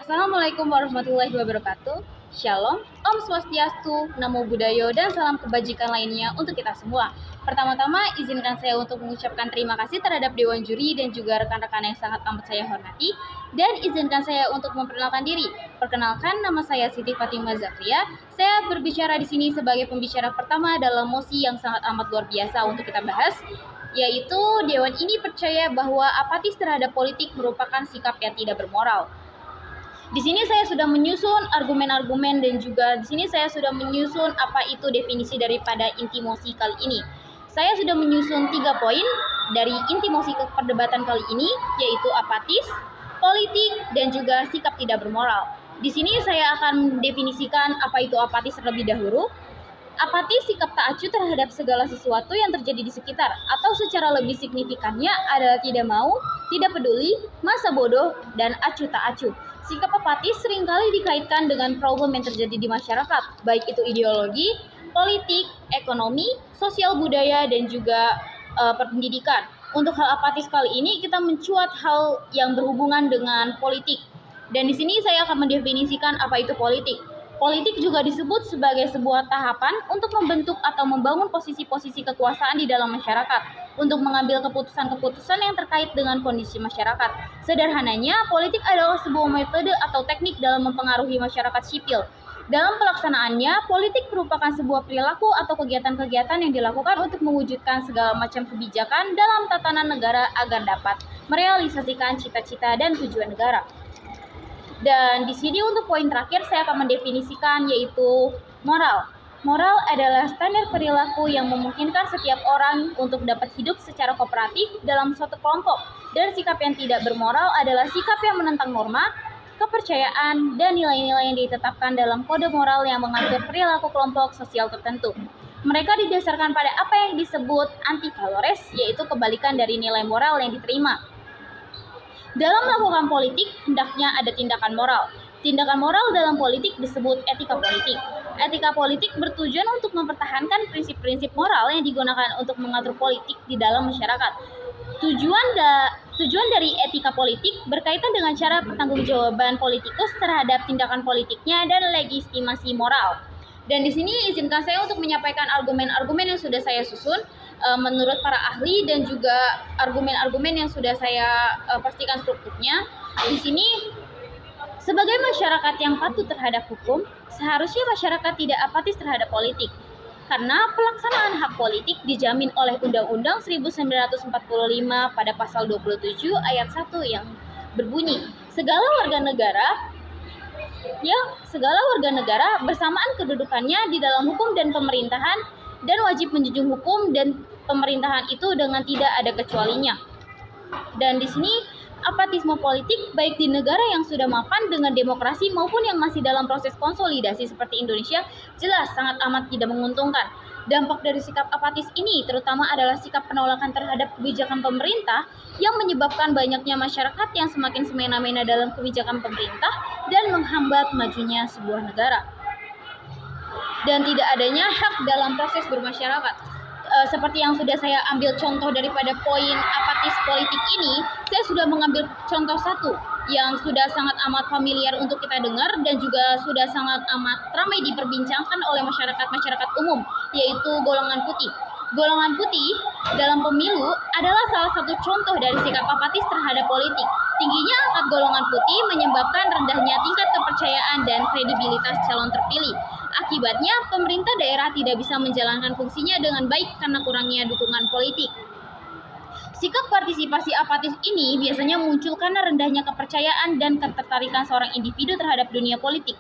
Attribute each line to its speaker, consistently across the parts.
Speaker 1: Assalamualaikum warahmatullahi wabarakatuh. Shalom, Om Swastiastu, Namo Buddhaya, dan salam kebajikan lainnya untuk kita semua. Pertama-tama, izinkan saya untuk mengucapkan terima kasih terhadap Dewan Juri dan juga rekan-rekan yang sangat amat saya hormati. Dan izinkan saya untuk memperkenalkan diri. Perkenalkan, nama saya Siti Fatimah Zakria. Saya berbicara di sini sebagai pembicara pertama dalam mosi yang sangat amat luar biasa untuk kita bahas, yaitu Dewan ini percaya bahwa apatis terhadap politik merupakan sikap yang tidak bermoral. Di sini saya sudah menyusun argumen-argumen dan juga di sini saya sudah menyusun apa itu definisi daripada inti mosi kali ini. Saya sudah menyusun 3 poin dari inti mosi perdebatan kali ini, yaitu apatis, politik, dan juga sikap tidak bermoral. Di sini saya akan mendefinisikan apa itu apatis terlebih dahulu. Apatis sikap tak acuh terhadap segala sesuatu yang terjadi di sekitar, atau secara lebih signifikannya adalah tidak mau, tidak peduli, masa bodoh, dan acuh tak acuh. Sikap apatis seringkali dikaitkan dengan problem yang terjadi di masyarakat, baik itu ideologi, politik, ekonomi, sosial budaya, dan juga pendidikan. Untuk hal apatis kali ini kita mencuat hal yang berhubungan dengan politik. Dan di sini saya akan mendefinisikan apa itu politik. Politik juga disebut sebagai sebuah tahapan untuk membentuk atau membangun posisi-posisi kekuasaan di dalam masyarakat untuk mengambil keputusan-keputusan yang terkait dengan kondisi masyarakat. Sederhananya, politik adalah sebuah metode atau teknik dalam mempengaruhi masyarakat sipil. Dalam pelaksanaannya, politik merupakan sebuah perilaku atau kegiatan-kegiatan yang dilakukan untuk mewujudkan segala macam kebijakan dalam tatanan negara agar dapat merealisasikan cita-cita dan tujuan negara. Dan di sini untuk poin terakhir saya akan mendefinisikan yaitu moral. Moral adalah standar perilaku yang memungkinkan setiap orang untuk dapat hidup secara kooperatif dalam suatu kelompok. Dan sikap yang tidak bermoral adalah sikap yang menentang norma, kepercayaan, dan nilai-nilai yang ditetapkan dalam kode moral yang mengatur perilaku kelompok sosial tertentu. Mereka didasarkan pada apa yang disebut anti-valores, yaitu kebalikan dari nilai moral yang diterima. Dalam melakukan politik, hendaknya ada tindakan moral. Tindakan moral dalam politik disebut etika politik. Etika politik bertujuan untuk mempertahankan prinsip-prinsip moral yang digunakan untuk mengatur politik di dalam masyarakat. Tujuan dari etika politik berkaitan dengan cara pertanggungjawaban politikus terhadap tindakan politiknya dan legitimasi moral. Dan di sini izinkan saya untuk menyampaikan argumen-argumen yang sudah saya susun menurut para ahli dan juga argumen-argumen yang sudah saya pastikan strukturnya. Di sini sebagai masyarakat yang patuh terhadap hukum, seharusnya masyarakat tidak apatis terhadap politik. Karena pelaksanaan hak politik dijamin oleh Undang-Undang 1945 pada pasal 27 ayat 1 yang berbunyi, segala warga negara bersamaan kedudukannya di dalam hukum dan pemerintahan dan wajib menjunjung hukum dan pemerintahan itu dengan tidak ada kecualinya. Dan di sini apatisme politik baik di negara yang sudah mapan dengan demokrasi maupun yang masih dalam proses konsolidasi seperti Indonesia jelas sangat amat tidak menguntungkan. Dampak dari sikap apatis ini terutama adalah sikap penolakan terhadap kebijakan pemerintah yang menyebabkan banyaknya masyarakat yang semakin semena-mena dalam kebijakan pemerintah dan menghambat majunya sebuah negara. Dan tidak adanya hak dalam proses bermasyarakat. Seperti yang sudah saya ambil contoh daripada poin apatis politik ini, saya sudah mengambil contoh satu yang sudah sangat amat familiar untuk kita dengar dan juga sudah sangat amat ramai diperbincangkan oleh masyarakat umum, yaitu golongan putih. Golongan putih dalam pemilu adalah salah satu contoh dari sikap apatis terhadap politik. Tingginya angka golongan putih menyebabkan rendahnya tingkat kepercayaan dan kredibilitas calon terpilih. Akibatnya, pemerintah daerah tidak bisa menjalankan fungsinya dengan baik karena kurangnya dukungan politik. Sikap partisipasi apatis ini biasanya muncul karena rendahnya kepercayaan dan ketertarikan seorang individu terhadap dunia politik.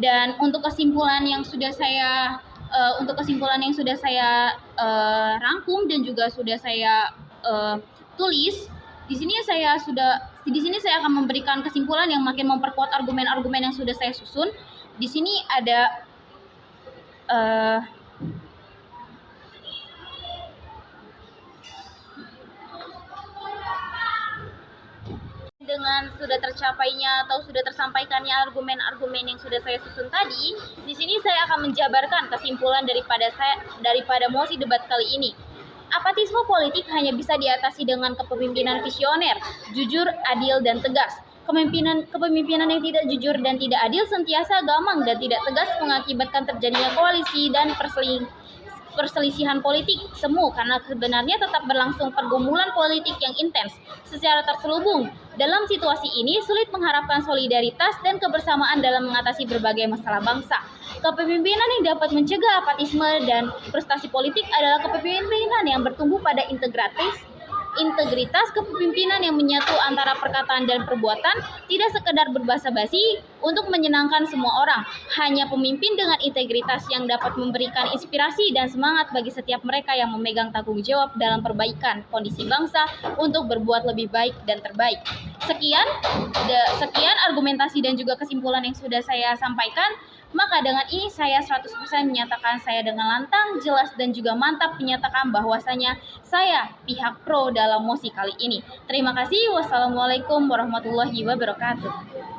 Speaker 1: Dan untuk kesimpulan yang sudah saya rangkum dan juga sudah saya tulis, di sini saya akan memberikan kesimpulan yang makin memperkuat argumen-argumen yang sudah saya susun. Di sini ada dengan sudah tercapainya atau sudah tersampaikannya argumen-argumen yang sudah saya susun tadi, di sini saya akan menjabarkan kesimpulan daripada mosi debat kali ini. Apatisme politik hanya bisa diatasi dengan kepemimpinan visioner, jujur, adil, dan tegas. Kepemimpinan yang tidak jujur dan tidak adil, sentiasa gamang dan tidak tegas, mengakibatkan terjadinya koalisi dan perselisihan politik semu, karena sebenarnya tetap berlangsung pergumulan politik yang intens secara terselubung. Dalam situasi ini sulit mengharapkan solidaritas dan kebersamaan dalam mengatasi berbagai masalah bangsa. Kepemimpinan yang dapat mencegah apatisme dan frustasi politik adalah kepemimpinan yang bertumbuh pada integritas, kepemimpinan yang menyatu antara perkataan dan perbuatan, tidak sekedar berbahasa basi untuk menyenangkan semua orang. Hanya pemimpin dengan integritas yang dapat memberikan inspirasi dan semangat bagi setiap mereka yang memegang tanggung jawab dalam perbaikan kondisi bangsa untuk berbuat lebih baik dan terbaik. Sekian argumentasi dan juga kesimpulan yang sudah saya sampaikan. Maka dengan ini saya 100% menyatakan, saya dengan lantang, jelas dan juga mantap menyatakan bahwasanya saya pihak pro dalam mosi kali ini. Terima kasih. Wassalamualaikum warahmatullahi wabarakatuh.